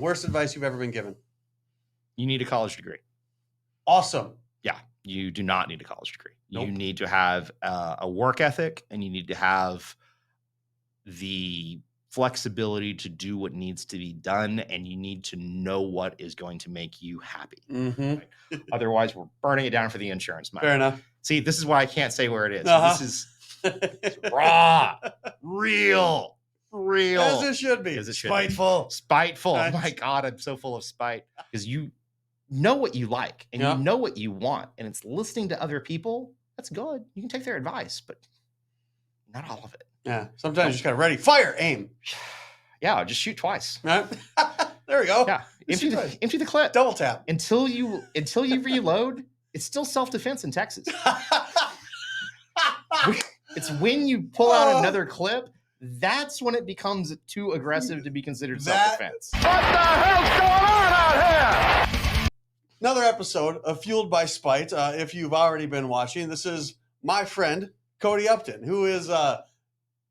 Worst advice you've ever been given? You need a college degree. Awesome. Yeah, you do not need a college degree. Nope. You need to have a work ethic, and you need to have the flexibility to do what needs to be done, and you need to know what is going to make you happy. Mm-hmm. Right? Otherwise, we're burning it down for the insurance money. Fair enough. See, this is why I can't say where it is. Uh-huh. This is it's raw, real. As it should be. Spiteful. Spiteful. Oh my God, I'm so full of spite. Because you know what you like and you know what you want, and it's listening to other people. That's good. You can take their advice, but not all of it. Yeah. Sometimes you just got to ready, fire, aim. Yeah, just shoot twice. Right? There we go. Yeah. Empty the clip. Double tap. Until you reload, it's still self-defense in Texas. It's when you pull out another clip, that's when it becomes too aggressive to be considered self-defense. What the hell's going on out here? Another episode of Fueled by Spite. If you've already been watching, this is my friend, Cody Upton, who is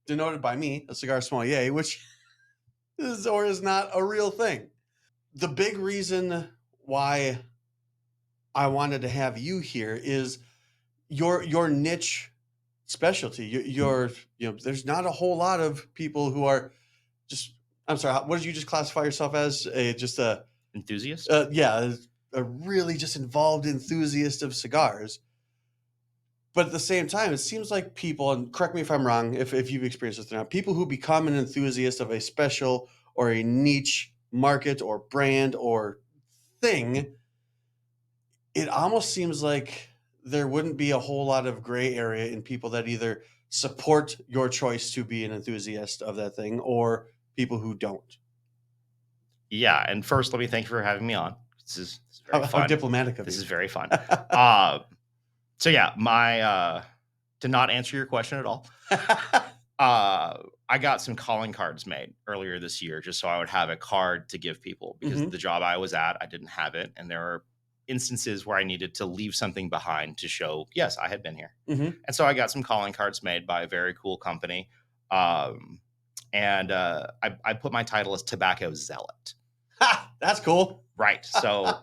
denoted by me, a cigar sommelier, which is or is not a real thing. The big reason why I wanted to have you here is your niche specialty. There's not a whole lot of people who are just. I'm sorry. What did you just classify yourself as? A enthusiast? Yeah, a really just involved enthusiast of cigars. But at the same time, it seems like people, and correct me if I'm wrong, if you've experienced this or not, people who become an enthusiast of a special or a niche market or brand or thing, it almost seems like there wouldn't be a whole lot of gray area in people that either support your choice to be an enthusiast of that thing or people who don't. Yeah, and first, let me thank you for having me on. This is very fun. How diplomatic of you. This is very fun. So yeah, to not answer your question at all, I got some calling cards made earlier this year just so I would have a card to give people because the job I was at, I didn't have it. And there were instances where I needed to leave something behind to show, yes, I had been here. And so I got some calling cards made by a very cool company. And I put my title as Tobacco Zealot. Ha! That's cool. Right. So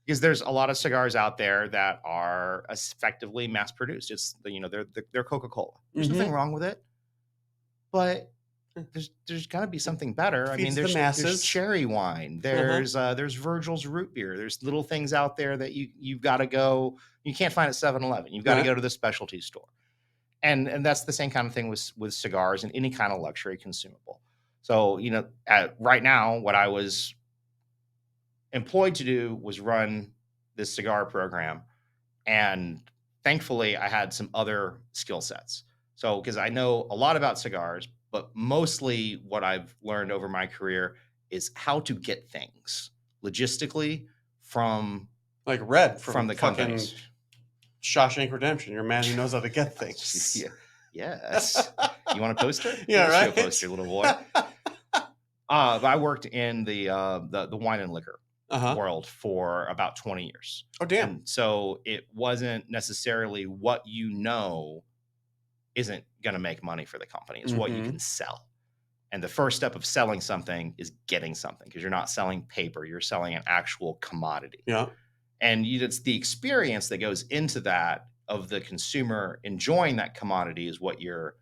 because there's a lot of cigars out there that are effectively mass produced. It's they're Coca-Cola. There's nothing wrong with it, but there's got to be something better. I mean, there's cherry wine. There's Virgil's root beer. There's little things out there that you've got to go. You can't find at 7-Eleven. You've got to go to the specialty store, and that's the same kind of thing with cigars and any kind of luxury consumable. So right now, what I was employed to do was run this cigar program, and thankfully I had some other skill sets. So because I know a lot about cigars, but mostly what I've learned over my career is how to get things logistically from like Red from the companies. Shawshank Redemption. You're a man who knows how to get things. Yes. You want a poster? Yeah, right. A poster, little boy. I worked in the wine and liquor world for about 20 years. Oh, damn. And so it wasn't necessarily what isn't going to make money for the company. It's what you can sell. And the first step of selling something is getting something, because you're not selling paper. You're selling an actual commodity. Yeah. And it's the experience that goes into that of the consumer enjoying that commodity is what you're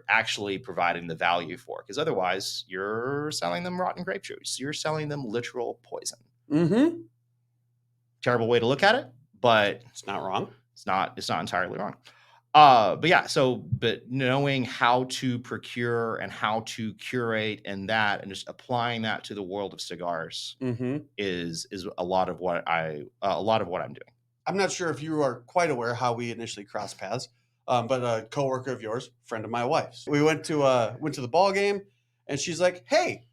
actually providing the value for. Because otherwise you're selling them rotten grape juice. You're selling them literal poison. Terrible way to look at it, but it's not wrong. It's not entirely wrong. But knowing how to procure and how to curate and just applying that to the world of cigars is a lot of what I'm doing. I'm not sure if you are quite aware how we initially crossed paths, but a coworker of yours, friend of my wife's, we went to the ball game, and she's like, "Hey,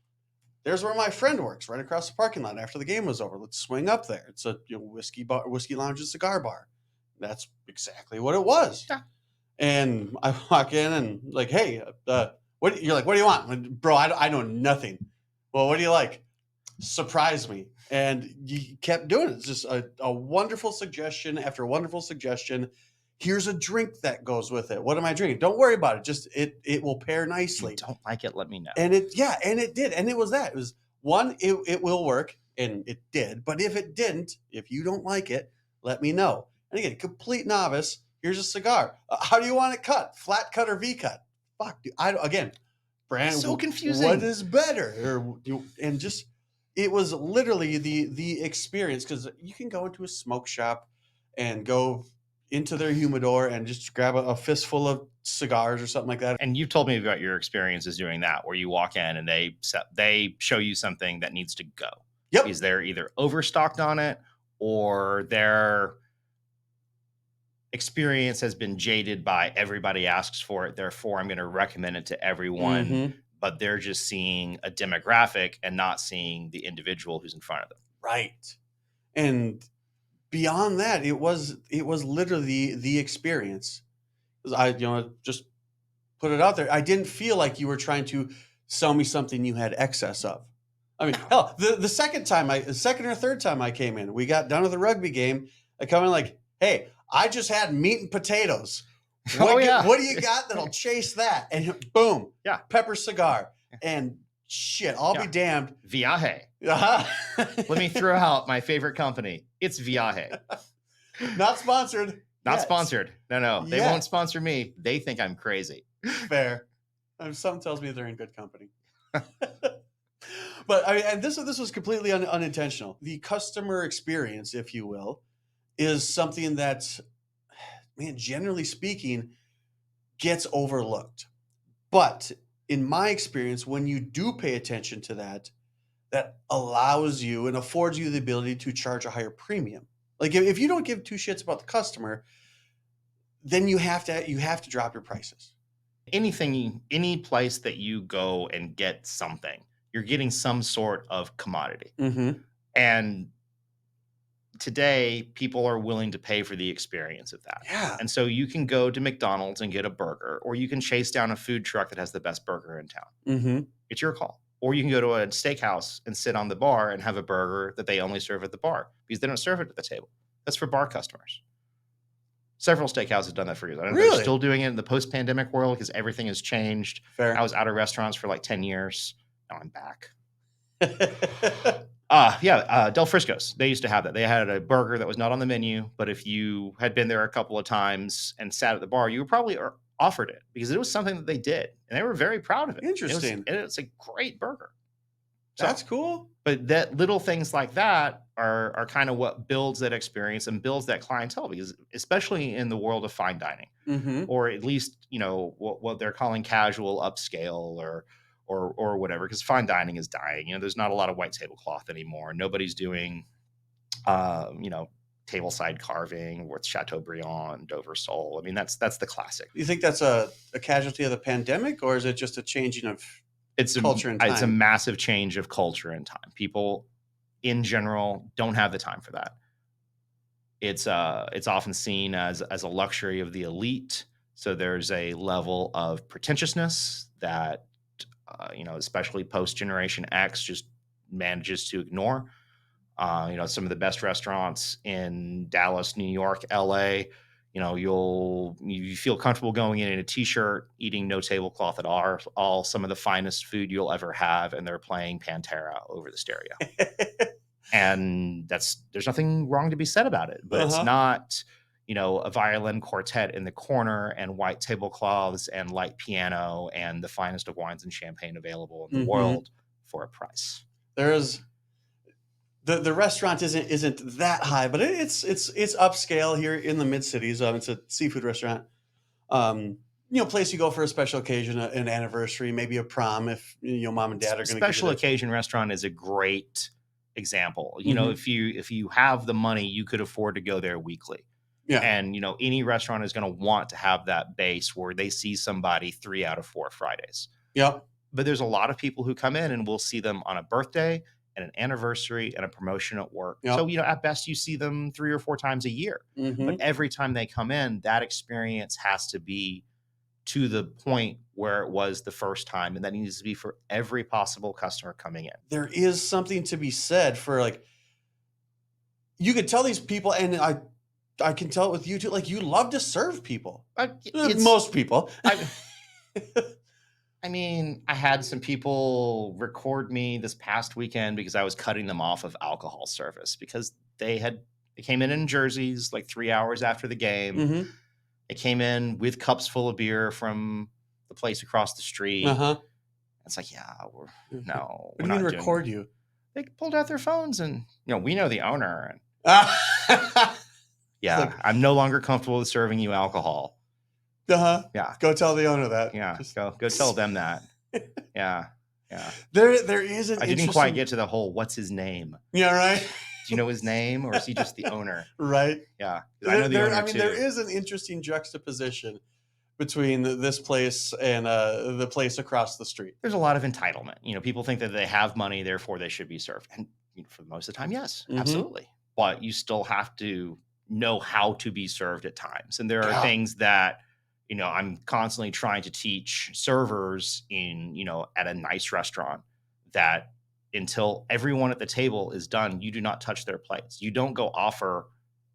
there's where my friend works, right across the parking lot after the game was over. Let's swing up there. It's a whiskey lounge and cigar bar." That's exactly what it was. Yeah. And I walk in and like, "Hey, what do you want?" Like, "Bro, I know nothing." "Well, what do you like?" "Surprise me." And you kept doing it. It's just a wonderful suggestion after wonderful suggestion. "Here's a drink that goes with it. What am I drinking?" "Don't worry about it. Just it will pair nicely." If you don't like it, let me know. And it did. And it was that. It was one, it will work. and it did. But if it didn't, if you don't like it, let me know. And again, complete novice. Here's a cigar. How do you want it cut? Flat cut or V cut? Fuck, dude. Again, brand. So confusing. What is better? And just it was literally the experience, because you can go into a smoke shop and go into their humidor and just grab a fistful of cigars or something like that. And you've told me about your experiences doing that, where you walk in and they show you something that needs to go. Yep. Because they're either overstocked on it or their experience has been jaded by everybody asks for it. Therefore, I'm going to recommend it to everyone. Mhm. But they're just seeing a demographic and not seeing the individual who's in front of them. Right. And beyond that, it was literally the experience. I just put it out there. I didn't feel like you were trying to sell me something you had excess of. I mean, hell, the second or third time I came in, we got done with the rugby game. I come in like, hey, I just had meat and potatoes. What do you got that'll chase that? And boom, Yeah, pepper cigar. And shit, I'll be damned. Viaje. Uh-huh. Let me throw out my favorite company. It's Viaje. Not sponsored. Not yet. Sponsored. No. They won't sponsor me. They think I'm crazy. Fair. Something tells me they're in good company. But I mean, and this was completely unintentional. The customer experience, if you will, is something that, man, generally speaking, gets overlooked. But in my experience, when you do pay attention to that, that allows you and affords you the ability to charge a higher premium. Like if you don't give two shits about the customer, then you have to drop your prices. Any place that you go and get something, you're getting some sort of commodity. Mm-hmm. And today, people are willing to pay for the experience of that. Yeah. And so you can go to McDonald's and get a burger, or you can chase down a food truck that has the best burger in town. Mm-hmm. It's your call. Or you can go to a steakhouse and sit on the bar and have a burger that they only serve at the bar because they don't serve it at the table. That's for bar customers. Several steakhouses have done that for years. I don't know if they're still doing it in the post-pandemic world because everything has changed. Fair. I was out of restaurants for like 10 years. Now I'm back. Del Frisco's. They used to have that. They had a burger that was not on the menu, but if you had been there a couple of times and sat at the bar, you were probably offered it because it was something that they did, and they were very proud of it. Interesting. It's a great burger. That's cool. But that little things like that are kind of what builds that experience and builds that clientele, because especially in the world of fine dining, Mm-hmm. or at least, what they're calling casual upscale or whatever, because fine dining is dying. There's not a lot of white tablecloth anymore. Nobody's doing, tableside carving with Chateaubriand, Dover sole. I mean, that's the classic. You think that's a casualty of the pandemic, or is it just a changing of culture and time? It's a massive change of culture and time. People in general don't have the time for that. It's often seen as a luxury of the elite. So there's a level of pretentiousness that especially post Generation X just manages to ignore. Some of the best restaurants in Dallas, New York, LA, you feel comfortable going in a t-shirt, eating no tablecloth at all some of the finest food you'll ever have, and they're playing Pantera over the stereo. And there's nothing wrong to be said about it, but it's not, a violin quartet in the corner and white tablecloths and light piano and the finest of wines and champagne available in the world for a price. There's the restaurant isn't that high, but it's upscale here in the mid cities. It's a seafood restaurant. Place you go for a special occasion, an anniversary, maybe a prom, if mom and dad are going to. Special occasion restaurant is a great example. If you have the money, you could afford to go there weekly. Yeah. And any restaurant is going to want to have that base where they see somebody 3 out of 4 Fridays. Yep. But there's a lot of people who come in and we'll see them on a birthday and an anniversary and a promotion at work. Yep. So, at best you see them 3 or 4 times a year. Mm-hmm. But every time they come in, that experience has to be to the point where it was the first time. And that needs to be for every possible customer coming in. There is something to be said for, like, you could tell these people, and I can tell it with you too, like, you love to serve people. Most people. I mean, I had some people record me this past weekend because I was cutting them off of alcohol service because they came in jerseys like 3 hours after the game. Mm-hmm. They came in with cups full of beer from the place across the street. Uh-huh. It's like, yeah, we're What not do you mean doing record you? They pulled out their phones and, we know the owner. And yeah, like, I'm no longer comfortable with serving you alcohol. Uh-huh. Yeah. Go tell the owner that. Yeah. Go tell them that. Yeah. Yeah. There is an I didn't quite get to the whole what's his name. Yeah, right. Do you know his name or is he just the owner? Right. Yeah. I know the owner too. There is an interesting juxtaposition between this place and the place across the street. There's a lot of entitlement. People think that they have money, therefore they should be served. And for most of the time, yes, absolutely. But you still have to know how to be served at times. And there are things that, I'm constantly trying to teach servers at a nice restaurant that until everyone at the table is done, you do not touch their plates. You don't go offer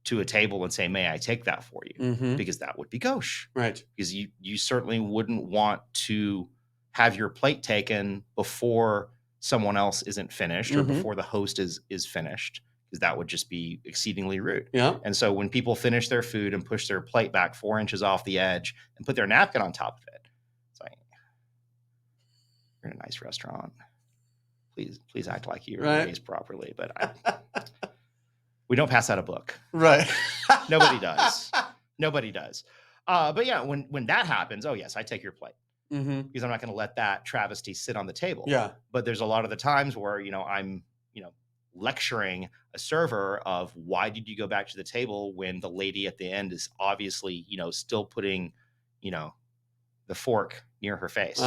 to a table and say, may I take that for you? Because that would be gauche. Right. Because you certainly wouldn't want to have your plate taken before someone else isn't finished or before the host is finished, because that would just be exceedingly rude. Yeah. And so when people finish their food and push their plate back 4 inches off the edge and put their napkin on top of it, it's like, you're in a nice restaurant. Please act like you were raised properly. But we don't pass out a book. Right. Nobody does. Nobody does. But yeah, when that happens, oh yes, I take your plate. Because I'm not going to let that travesty sit on the table. Yeah. But there's a lot of the times where, I'm, lecturing a server of why did you go back to the table when the lady at the end is obviously, still putting, the fork near her face.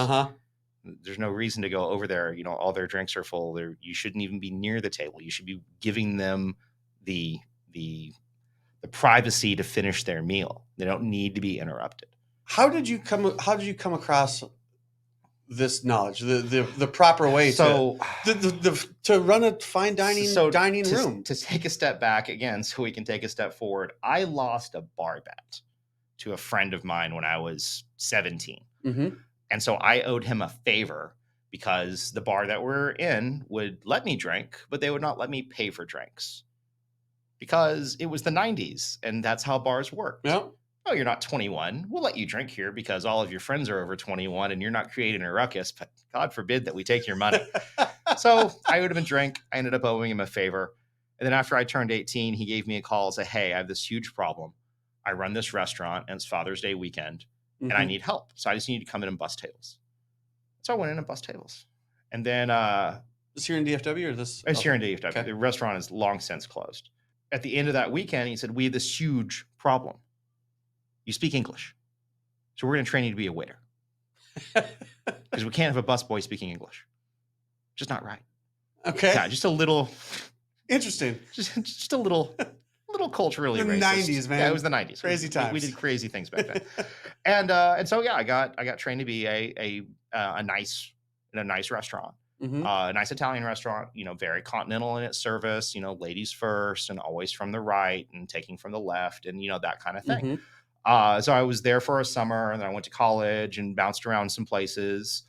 There's no reason to go over there. All their drinks are full. You shouldn't even be near the table. You should be giving them the privacy to finish their meal. They don't need to be interrupted. How did you come across this knowledge, the proper way to run a fine dining room? To take a step back again, so we can take a step forward. I lost a bar bet to a friend of mine when I was 17. And so I owed him a favor because the bar that we're in would let me drink, but they would not let me pay for drinks because it was the 90s and that's how bars worked. Yep. Oh, you're not 21. We'll let you drink here because all of your friends are over 21 and you're not creating a ruckus, but God forbid that we take your money. So I owed him a drink. I ended up owing him a favor. And then after I turned 18, he gave me a call and said, hey, I have this huge problem. I run this restaurant and it's Father's Day weekend and I need help. So I just need to come in and bust tables. So I went in and bust tables. And then Is here in DFW or this? It's here in DFW. Okay. The restaurant is long since closed. At the end of that weekend, he said, we have this huge problem. You speak English. So we're going to train you to be a waiter. Because we can't have a busboy speaking English. Just not right. Okay. Yeah, just a little interesting. Just a little culturally the racist. 90s, man. Yeah, it was the 90s. Crazy times. We did crazy things back then. And so yeah, I got trained to be a nice restaurant. A nice Italian restaurant, very continental in its service, ladies first and always from the right and taking from the left and, that kind of thing. So I was there for a summer and then I went to college and bounced around some places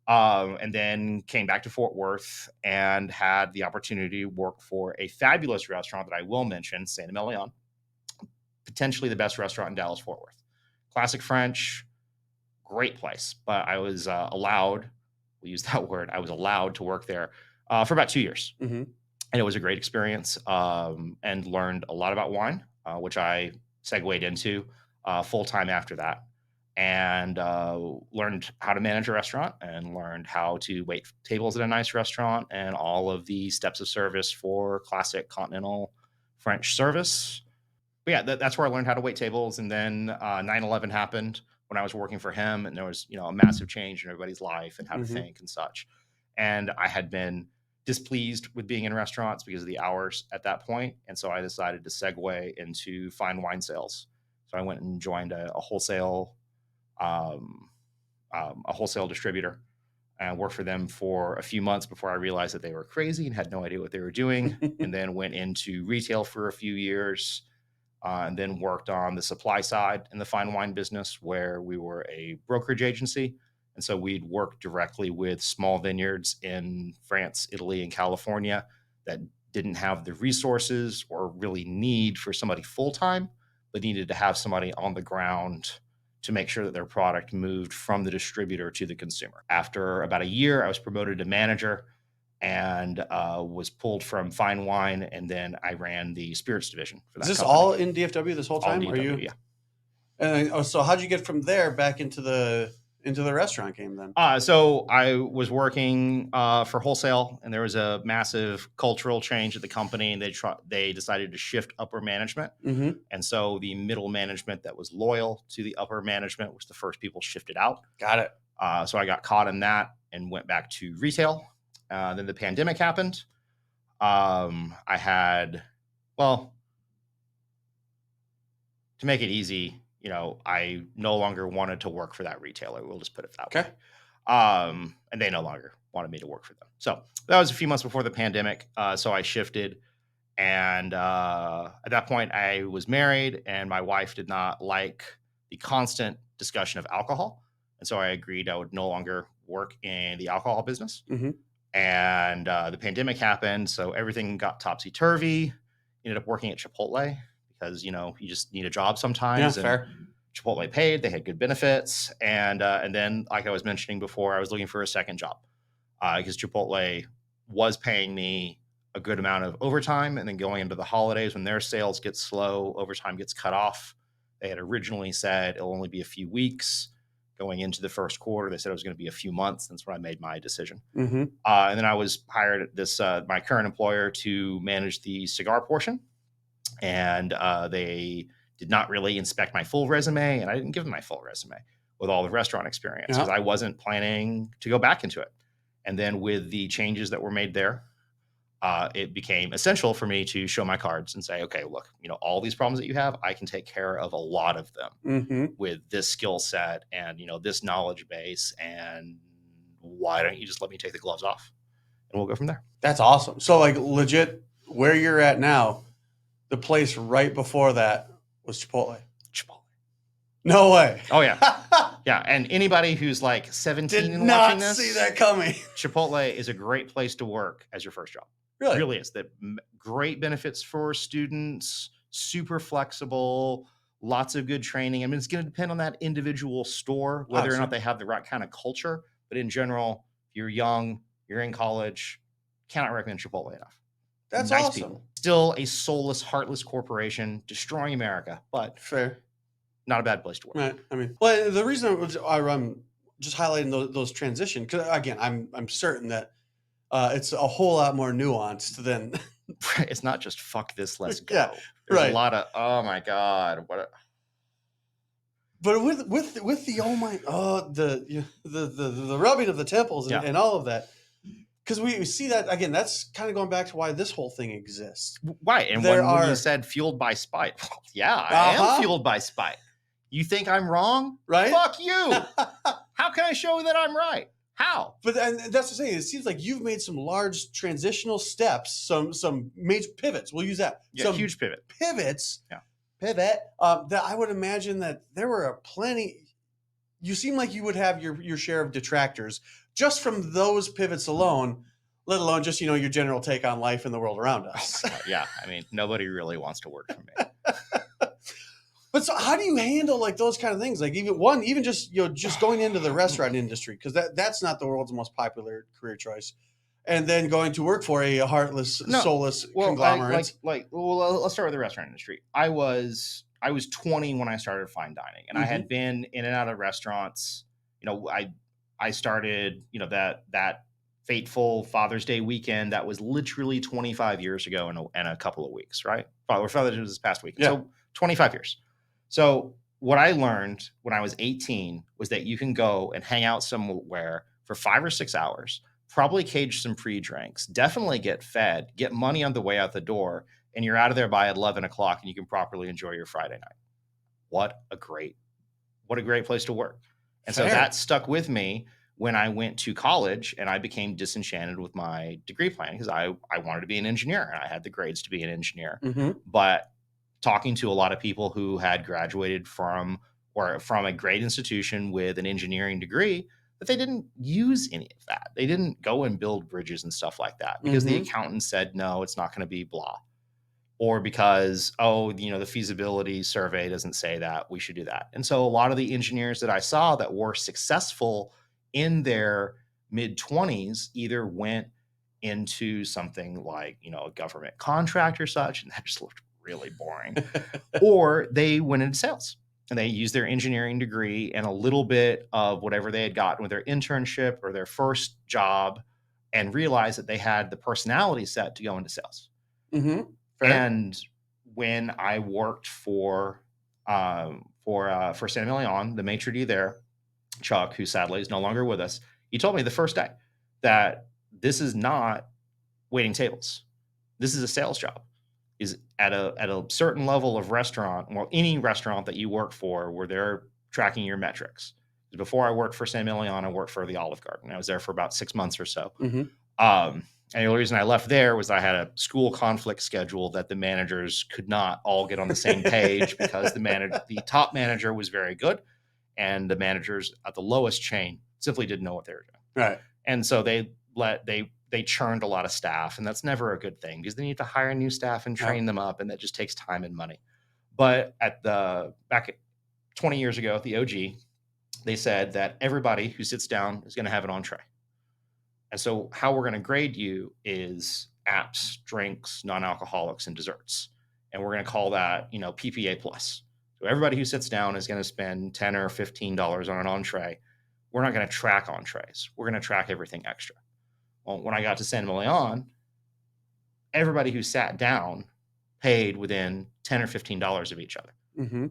and then came back to Fort Worth and had the opportunity to work for a fabulous restaurant that I will mention, Santa Melion, potentially the best restaurant in Dallas, Fort Worth. Classic French, great place. But I was allowed, we'll use that word, I was allowed to work there for about 2 years. And it was a great experience and learned a lot about wine, which I segued into full-time after that, and learned how to manage a restaurant and learned how to wait tables at a nice restaurant and all of the steps of service for classic continental French service. But yeah, that's where I learned how to wait tables. And then 9/11 happened when I was working for him, and there was a massive change in everybody's life and how to think and such. And I had been displeased with being in restaurants because of the hours at that point, and so I decided to segue into fine wine sales. So I went and joined a wholesale distributor and worked for them for a few months before I realized that they were crazy and had no idea what they were doing. And then went into retail for a few years and then worked on the supply side in the fine wine business, where we were a brokerage agency And so we'd work directly with small vineyards in France, Italy, and California that didn't have the resources or really need for somebody full-time, but needed to have somebody on the ground to make sure that their product moved from the distributor to the consumer. After about a year, I was promoted to manager and was pulled from fine wine, and then I ran the spirits division for that. Is this company. all in DFW this whole All time? DFW, Are you? yeah. And so how'd you get from there back into the restaurant game then? So I was working for wholesale, and there was a massive cultural change at the company, and they decided to shift upper management. Mm-hmm. And so the middle management that was loyal to the upper management was the first people shifted out. Got it. So I got caught in that and went back to retail. Then the pandemic happened. I had, well, to make it easy, I no longer wanted to work for that retailer. We'll just put it that way. And they no longer wanted me to work for them. So that was a few months before the pandemic. So I shifted. And at that point, I was married, and my wife did not like the constant discussion of alcohol. And so I agreed I would no longer work in the alcohol business. Mm-hmm. And the pandemic happened. So everything got topsy-turvy. Ended up working at Chipotle because, you just need a job sometimes. Yeah, fair. Chipotle paid, they had good benefits. And then, like I was mentioning before, I was looking for a second job because Chipotle was paying me a good amount of overtime. And then going into the holidays, when their sales get slow, overtime gets cut off. They had originally said it'll only be a few weeks. Going into the first quarter, they said it was going to be a few months. That's when I made my decision. Mm-hmm. And then I was hired at this my current employer to manage the cigar portion. And they did not really inspect my full resume, and I didn't give them my full resume with all the restaurant experience because I wasn't planning to go back into it. And then with the changes that were made there, it became essential for me to show my cards and say, okay, look, all these problems that you have, I can take care of a lot of them with this skill set and, this knowledge base. And why don't you just let me take the gloves off and we'll go from there. That's awesome. So like legit where you're at now, the place right before that was Chipotle. No way. Oh yeah. Yeah. And anybody who's like 17 Did and not watching this, see that coming. Chipotle is a great place to work as your first job. Really? Really is. Great benefits for students, super flexible, lots of good training. I mean, it's going to depend on that individual store, whether or not they have the right kind of culture. But in general, if you're young, you're in college, cannot recommend Chipotle enough. That's nice awesome. People. Still a soulless, heartless corporation destroying America, but fair. Not a bad place to work. Right. I mean, well, the reason I'm just highlighting those transitions, because again, I'm certain that it's a whole lot more nuanced than. It's not just fuck this, let's go. Yeah, There's a lot of oh my god, But with the the rubbing of the temples and all of that, because we see that again. That's kind of going back to why this whole thing exists. Right, and when you said fueled by spite, yeah, I am fueled by spite. You think I'm wrong? Right? Fuck you. How can I show that I'm right? How? But that's the thing. It seems like you've made some large transitional steps, some major pivots. We'll use that. Yeah, some huge pivot. Pivots. Yeah. Pivot. That I would imagine that there were plenty. You seem like you would have your share of detractors just from those pivots alone, let alone just your general take on life and the world around us. Oh yeah, I mean nobody really wants to work for me. But so how do you handle like those kind of things? Like even just going into the restaurant industry, because that's not the world's most popular career choice, and then going to work for a heartless, soulless conglomerate. Well, let's start with the restaurant industry. I was 20 when I started fine dining, and I had been in and out of restaurants. I started that fateful Father's Day weekend that was literally 25 years ago in a couple of weeks, right? Father's Day was this past weekend, so 25 years. So what I learned when I was 18 was that you can go and hang out somewhere for 5 or 6 hours, probably cage some free drinks, definitely get fed, get money on the way out the door, and you're out of there by 11 o'clock and you can properly enjoy your Friday night. What a great place to work. And so that stuck with me when I went to college and I became disenchanted with my degree plan because I wanted to be an engineer and I had the grades to be an engineer. But talking to a lot of people who had graduated from a great institution with an engineering degree, But they didn't use any of that. They didn't go and build bridges and stuff like that because the accountant said, no, it's not going to be blah. Or because, the feasibility survey doesn't say that, we should do that. And so a lot of the engineers that I saw that were successful in their mid-20s either went into something like, a government contract or such, and that just looked really boring, or they went into sales. And they used their engineering degree and a little bit of whatever they had gotten with their internship or their first job and realized that they had the personality set to go into sales. And when I worked for San Emilion, the maitre d' there, Chuck, who sadly is no longer with us, he told me the first day that this is not waiting tables. This is a sales job. Is at a certain level of restaurant, well, any restaurant that you work for where they're tracking your metrics. Before I worked for San Emilion, I worked for the Olive Garden. I was there for about 6 months or so. And the only reason I left there was I had a school conflict schedule that the managers could not all get on the same page because the top manager was very good, and the managers at the lowest chain simply didn't know what they were doing. Right. And so they churned a lot of staff, and that's never a good thing because they need to hire new staff and train them up, and that just takes time and money. But back 20 years ago at the OG, they said that everybody who sits down is going to have an entree. And so how we're going to grade you is apps, drinks, non-alcoholics, and desserts. And we're going to call that, PPA plus. So everybody who sits down is going to spend $10 or $15 on an entree. We're not going to track entrees. We're going to track everything extra. Well, when I got to San Emilion, everybody who sat down paid within $10 or $15 of each other.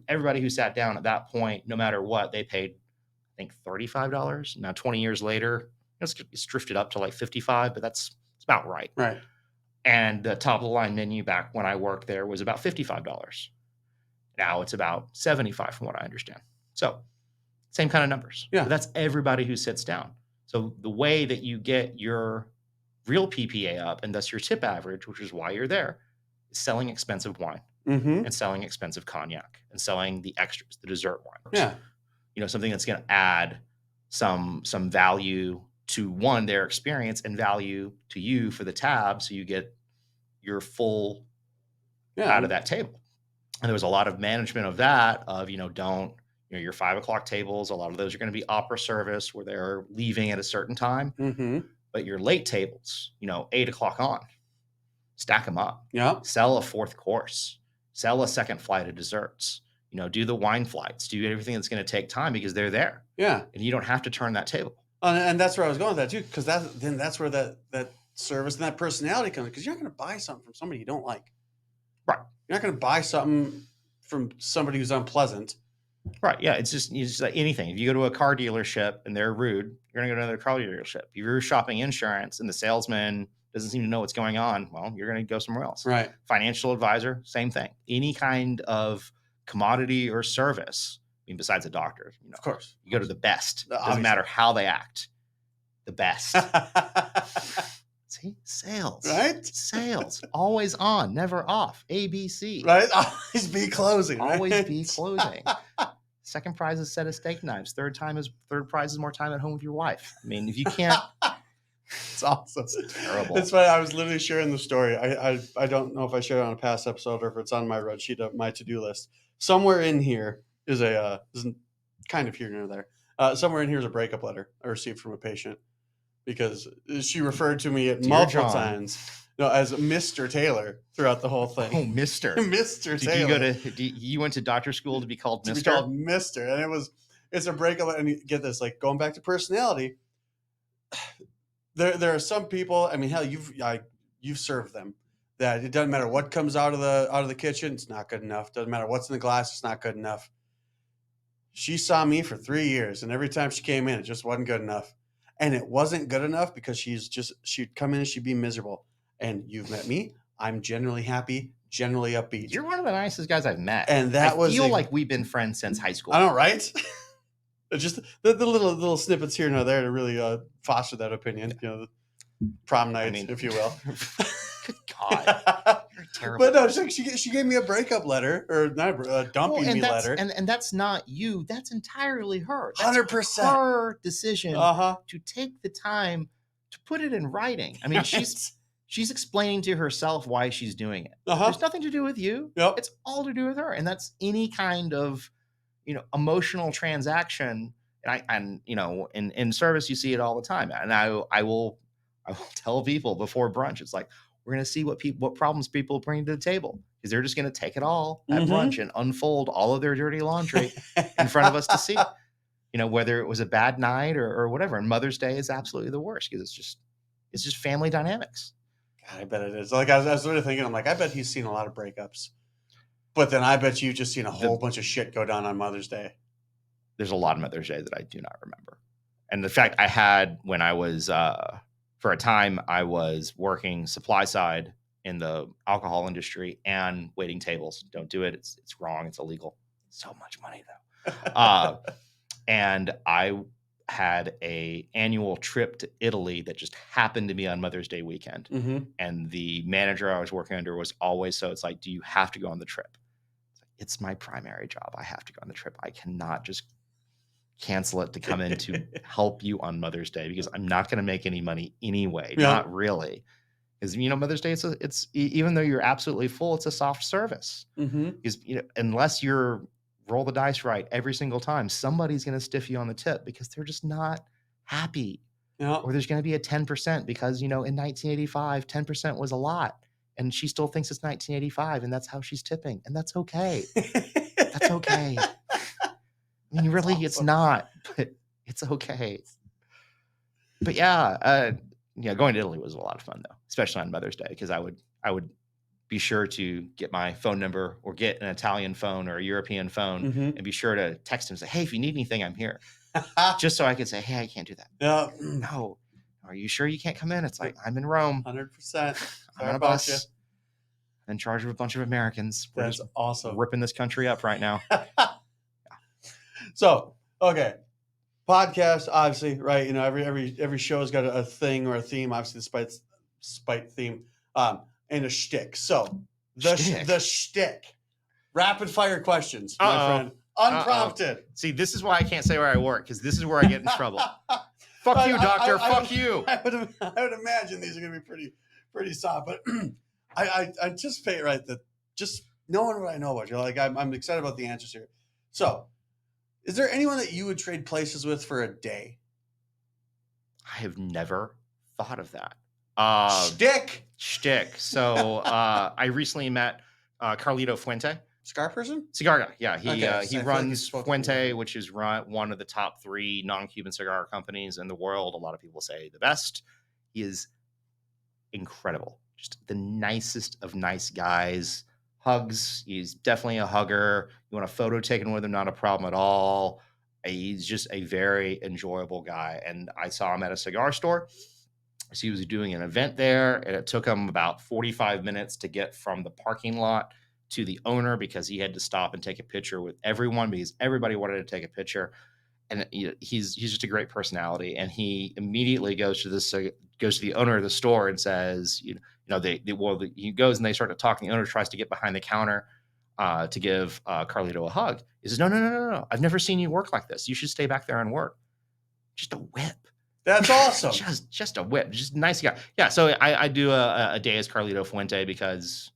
Everybody who sat down at that point, no matter what, they paid, I think, $35. Now, 20 years later, it's drifted up to like $55, but it's about right. Right. And the top of the line menu back when I worked there was about $55. Now it's about $75 from what I understand. So same kind of numbers. Yeah. But that's everybody who sits down. So the way that you get your real PPA up and thus your tip average, which is why you're there, is selling expensive wine and selling expensive cognac and selling the extras, the dessert wines. Yeah. Something that's going to add some value to one, their experience, and value to you for the tab, so you get your full out of that table. And there was a lot of management of that, of, your 5 o'clock tables, a lot of those are going to be opera service where they're leaving at a certain time. But your late tables, 8 o'clock on, stack them up. Yeah. Sell a fourth course, sell a second flight of desserts, do the wine flights, do everything that's going to take time because they're there. Yeah. And you don't have to turn that table. And that's where I was going with that too, because that's where that service and that personality comes, because you're not going to buy something from somebody you don't like. Right. You're not going to buy something from somebody who's unpleasant. Right. Yeah. It's just like anything. If you go to a car dealership and they're rude, you're going to go to another car dealership. If you're shopping insurance and the salesman doesn't seem to know what's going on, well, you're going to go somewhere else. Right. Financial advisor, same thing. Any kind of commodity or service. I mean, besides a doctor, of course, you go to the best. It doesn't Obviously. matter how they act. The best. See, sales, right? Sales, always on, never off. ABC, right? Always be closing. Always right? be closing. Second prize is a set of steak knives. Third prize is more time at home with your wife. I mean, if you can't, it's awesome. It's terrible. It's funny. I was literally sharing the story. I don't know if I shared it on a past episode or if it's on my red sheet of my to-do list. Somewhere in here is isn't kind of here and there. Somewhere in here is a breakup letter I received from a patient, because she referred to me at multiple times as Mr. Taylor throughout the whole thing. Oh, Mr. Mr. Did Taylor. You went to doctor school to be called Mr.? To be called Mr. And it's a breakup. And you get this, like, going back to personality, there are some people, I mean, hell, you've served them, that it doesn't matter what comes out of the kitchen, it's not good enough. Doesn't matter what's in the glass, it's not good enough. She saw me for 3 years, and every time she came in, it just wasn't good enough. And it wasn't good enough because she'd come in and she'd be miserable. And you've met me. I'm generally happy, generally upbeat. You're one of the nicest guys I've met. And I feel like we've been friends since high school. I know, right? Just the little snippets here and there to really foster that opinion. The prom night, if you will. Good God. You're a terrible. But no, she gave me a breakup letter, or not a dumping me letter. And that's not you. That's entirely her. That's 100%. her decision to take the time to put it in writing. I mean, she's explaining to herself why she's doing it. There's nothing to do with you. Yep. It's all to do with her. And that's any kind of, emotional transaction. And in service, you see it all the time. And I will tell people before brunch, it's like, we're going to see what problems people bring to the table, because they're just going to take it all at brunch and unfold all of their dirty laundry in front of us to see, whether it was a bad night or whatever. And Mother's Day is absolutely the worst, because it's just family dynamics. God, I bet it is. Like I was sort of thinking, I'm like, I bet he's seen a lot of breakups, but then I bet you've just seen a whole bunch of shit go down on Mother's Day. There's a lot of Mother's Day that I do not remember. And the fact I had when I was, for a time, I was working supply side in the alcohol industry and waiting tables. Don't do it. It's wrong. It's illegal. So much money though. And I had a annual trip to Italy that just happened to be on Mother's Day weekend. And the manager I was working under was always, so it's like, do you have to go on the trip? It's my primary job. I have to go on the trip. I cannot just cancel it to come in to help you on Mother's Day, because I'm not going to make any money anyway. Yeah. Not really. Because, Mother's Day, it's even though you're absolutely full, it's a soft service. Because, unless you're roll the dice right every single time, somebody's going to stiff you on the tip because they're just not happy. Or there's going to be a 10% because, in 1985, 10% was a lot. And she still thinks it's 1985 and that's how she's tipping. And that's okay. That's okay. I mean, really, awesome. It's not, but it's okay. But going to Italy was a lot of fun though, especially on Mother's Day, because I would be sure to get my phone number or get an Italian phone or a European phone and be sure to text him and say, hey, if you need anything, I'm here. Just so I could say, hey, I can't do that. No. Are you sure you can't come in? It's like, I'm in Rome. 100%. I'm on a bus. I'm in charge of a bunch of Americans. We're That's just awesome. Ripping this country up right now. So, okay. Podcast, obviously, right? Every show's got a thing or a theme, obviously the spite theme, and a shtick. So the shtick. Rapid fire questions, my friend. Unprompted. See, this is why I can't say where I work, because this is where I get in trouble. Fuck you, doctor. Fuck you. I would imagine these are gonna be pretty soft, but I anticipate, right, that just knowing what I know about you, like I'm excited about the answers here. So, is there anyone that you would trade places with for a day? I have never thought of that. Shtick. So I recently met Carlito Fuente. Cigar person? Cigar guy. Yeah. He runs Fuente, which is one of the top 3 non-Cuban cigar companies in the world. A lot of people say the best. He is incredible. Just the nicest of nice guys. Hugs. He's definitely a hugger. You want a photo taken with him, not a problem at all. He's just a very enjoyable guy. And I saw him at a cigar store. So he was doing an event there, and it took him about 45 minutes to get from the parking lot to the owner, because he had to stop and take a picture with everyone, because everybody wanted to take a picture. And he's just a great personality. And he immediately goes to the owner of the store and says, he goes and they start to talk. And the owner tries to get behind the counter to give Carlito a hug. He says, no. I've never seen you work like this. You should stay back there and work. Just a whip. That's awesome. just a whip. Just a nice guy. Yeah. So I do a day as Carlito Fuente because,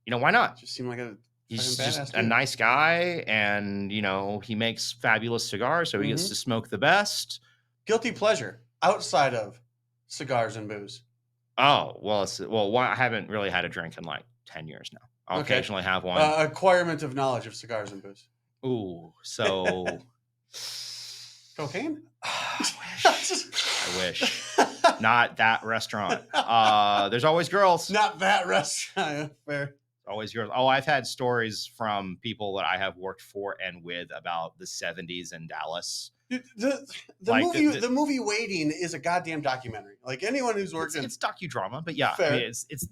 why not? Just seemed like he's just a nice guy, and he makes fabulous cigars, so he gets to smoke the best. Guilty pleasure outside of cigars and booze. Oh, well, I haven't really had a drink in like 10 years now. I'll occasionally have one. Acquirement of knowledge of cigars and booze. Ooh, so cocaine? I wish. Not that restaurant. There's always girls. Not that restaurant. Fair. Always girls. Oh, I've had stories from people that I have worked for and with about the 70s in Dallas. The movie Waiting is a goddamn documentary. Like anyone who's worked it's docudrama, but yeah, fair. I mean,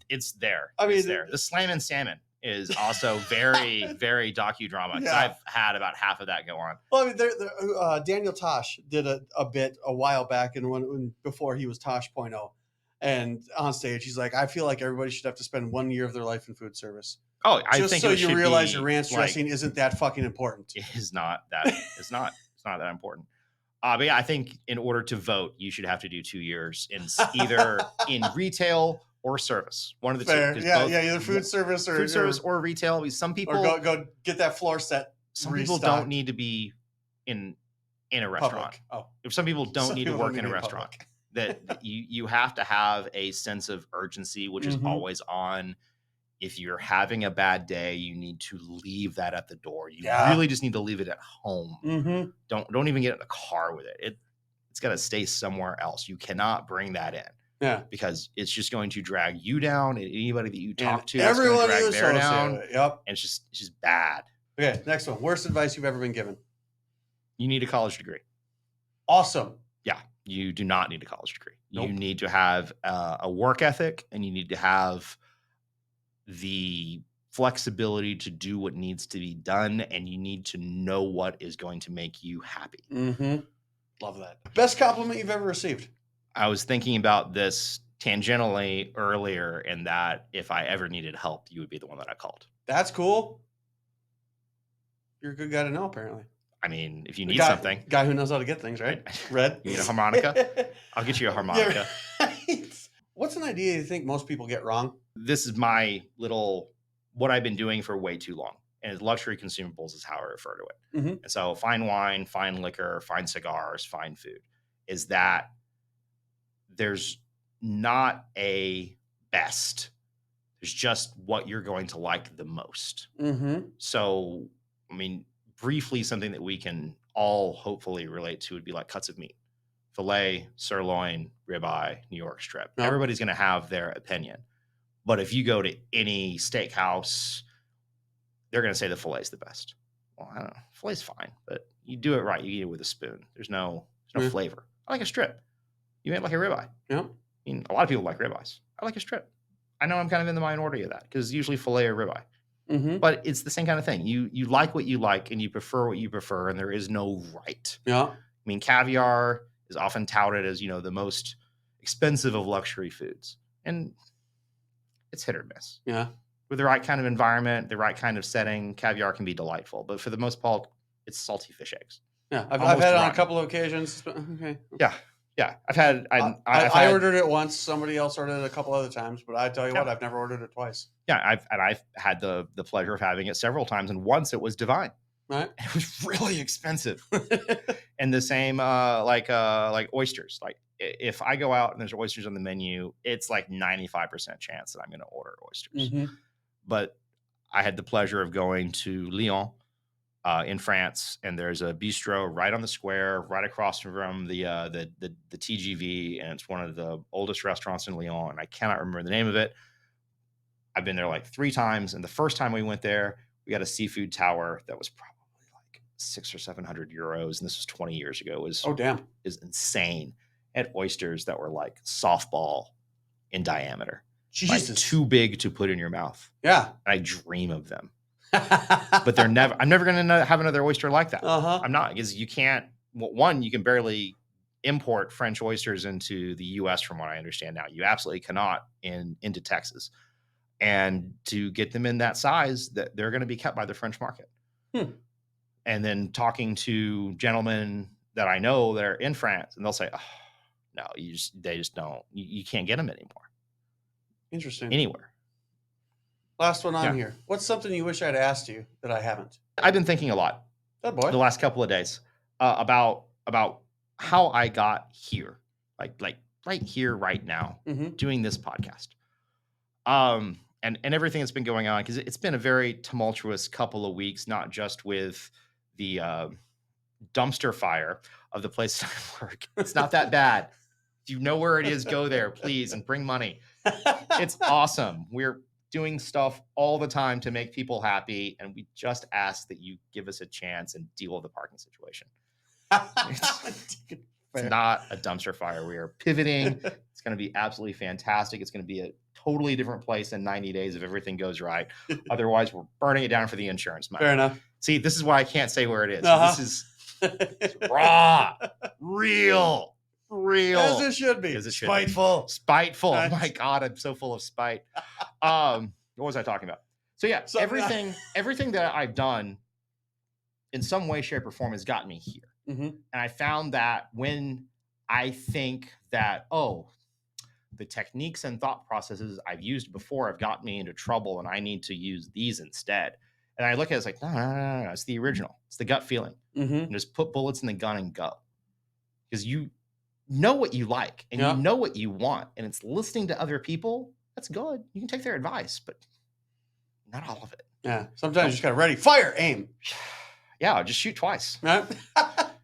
it's there. It's there. The Slam and Salmon is also very, very docudrama. Yeah. I've had about half of that go on. Well, I mean, Daniel Tosh did a bit a while back, and when before he was Tosh.0, And on stage, he's like, I feel like everybody should have to spend 1 year of their life in food service. Oh, I Just think so it you should realize be, your ranch like, dressing isn't that fucking important. it is not that. It's not that important. But yeah, I think in order to vote, you should have to do 2 years in either in retail or service. One of the Fair. two. 'Cause Yeah, both- yeah, either food service or retail. Because some people go get that floor set. some people don't need to be in a restaurant. Public. Oh, If some people don't Some need to people work don't in a need to be restaurant, public. that you have to have a sense of urgency, which is Mhm. always on. If you're having a bad day, you need to leave that at the door. You Yeah. really just need to leave it at home. Mm-hmm. Don't even get in the car with it. It's got to stay somewhere else. You cannot bring that in. Yeah. Because it's just going to drag you down, and anybody that you talk And to, everyone drag you their associate down. with. Yep. And it's just bad. Okay, next one. Worst advice you've ever been given. You need a college degree. Awesome. Yeah, you do not need a college degree. Nope. You need to have a work ethic, and you need to have the flexibility to do what needs to be done, and you need to know what is going to make you happy. Mm-hmm. Love that. Best compliment you've ever received. I was thinking about this tangentially earlier, in that if I ever needed help, you would be the one that I called. That's cool. You're a good guy to know, apparently. I mean, if you need something. Guy who knows how to get things, right? Red. You need a harmonica? I'll get you a harmonica. Yeah, right. What's an idea you think most people get wrong? This is my little, what I've been doing for way too long. And luxury consumables is how I refer to it. Mhm. And so fine wine, fine liquor, fine cigars, fine food, is that there's not a best. There's just what you're going to like the most. Mm-hmm. So, I mean, briefly, something that we can all hopefully relate to would be like cuts of meat. Filet, sirloin, ribeye, New York strip. Yep. Everybody's going to have their opinion. But if you go to any steakhouse, they're going to say the filet's the best. Well, I don't know. Filet's fine, but you do it right. You eat it with a spoon. There's no Yeah. flavor. I like a strip. You ain't like a ribeye. Yep. I mean, a lot of people like ribeyes. I like a strip. I know I'm kind of in the minority of that, because usually filet or ribeye. Mm-hmm. But it's the same kind of thing. You like what you like, and you prefer what you prefer, and there is no right. Yeah. I mean, caviar is often touted as, the most expensive of luxury foods, and it's hit or miss. Yeah. With the right kind of environment, the right kind of setting, caviar can be delightful. But for the most part, it's salty fish eggs. Yeah. I've Almost had it on a rotten. couple of occasions. But, okay. Yeah, I've had. I ordered it once. Somebody else ordered it a couple other times, but I tell you Yeah. what, I've never ordered it twice. Yeah, I've had the pleasure of having it several times, and once it was divine. Right. It was really expensive. And the same like oysters. Like, if I go out and there's oysters on the menu, it's like 95% chance that I'm going to order oysters. Mm-hmm. But I had the pleasure of going to Lyon in France, and there's a bistro right on the square, right across from the TGV, and it's one of the oldest restaurants in Lyon, and I cannot remember the name of it. I've been there like 3 times, and the first time we went there, we got a seafood tower that was probably like 600 or 700 euros, and this was 20 years ago. It was Oh, damn. is insane. Had oysters that were like softball in diameter, like Jesus. too big to put in your mouth. Yeah. I dream of them, but I'm never going to have another oyster like that. Uh-huh. I'm not, because you can't. One, you can barely import French oysters into the U.S. from what I understand now. You absolutely cannot into Texas, and to get them in that size, that they're going to be kept by the French market. And then talking to gentlemen that I know that are in France, and they'll say, "Oh, no, they just don't. You can't get them anymore, Interesting. anywhere." Last one on Yeah. here. What's something you wish I'd asked you that I haven't? I've been thinking a lot That boy. the last couple of days about how I got here, like right here, right now, Mm-hmm. doing this podcast, and everything that's been going on, because it's been a very tumultuous couple of weeks, not just with the dumpster fire of the place I work. It's not that bad. If you know where it is, go there, please, and bring money. It's awesome. We're doing stuff all the time to make people happy, and we just ask that you give us a chance and deal with the parking situation. It's not a dumpster fire. We are pivoting. It's going to be absolutely fantastic. It's going to be a totally different place in 90 days if everything goes right. Otherwise, we're burning it down for the insurance money. Fair enough. See, this is why I can't say where it is. Uh-huh. This is raw, real. real. As it should be. As it should be. Spiteful. Spiteful. Oh Nice. my God, I'm so full of spite. What was I talking about? So yeah, So- everything that I've done in some way, shape, or form has gotten me here. Mm-hmm. And I found that when I think that, the techniques and thought processes I've used before have gotten me into trouble and I need to use these instead. And I look at it, it's like, no, it's the original. It's the gut feeling. Mm-hmm. And just put bullets in the gun and go. Because you know what you like and Yeah. you know what you want. And it's listening to other people. That's good. You can take their advice, but not all of it. Yeah. Sometimes you just got ready. Fire. Aim. Yeah, just shoot twice. Right?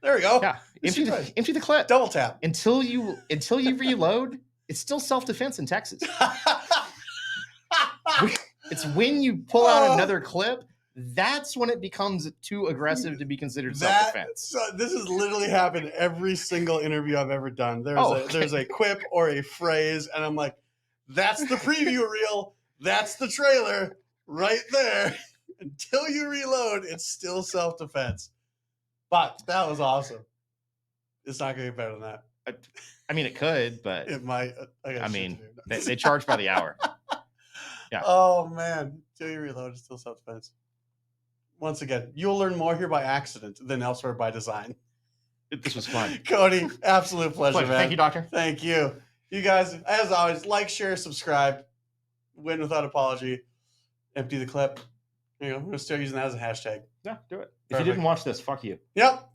There we go. Yeah. Just shoot twice. Empty the clip. Double tap. Until you reload, it's still self-defense in Texas. It's when you pull out another clip, that's when it becomes too aggressive to be considered self-defense. So this has literally happened every single interview I've ever done. There's a quip or a phrase, and I'm like, that's the preview reel. That's the trailer right there. Until you reload, it's still self-defense. But that was awesome. It's not going to get better than that. I mean, it could, but It might. they charge by the hour. Yeah. Oh, man. Until you reload, it's still self-defense. Once again, you'll learn more here by accident than elsewhere by design. This was fun. Cody, absolute pleasure, man. Thank you, Doctor. Thank you. You guys, as always, like, share, subscribe. Win without apology. Empty the clip. You know, I'm going to start using that as a hashtag. Yeah, do it. If Perfect. you didn't watch this, fuck you. Yep.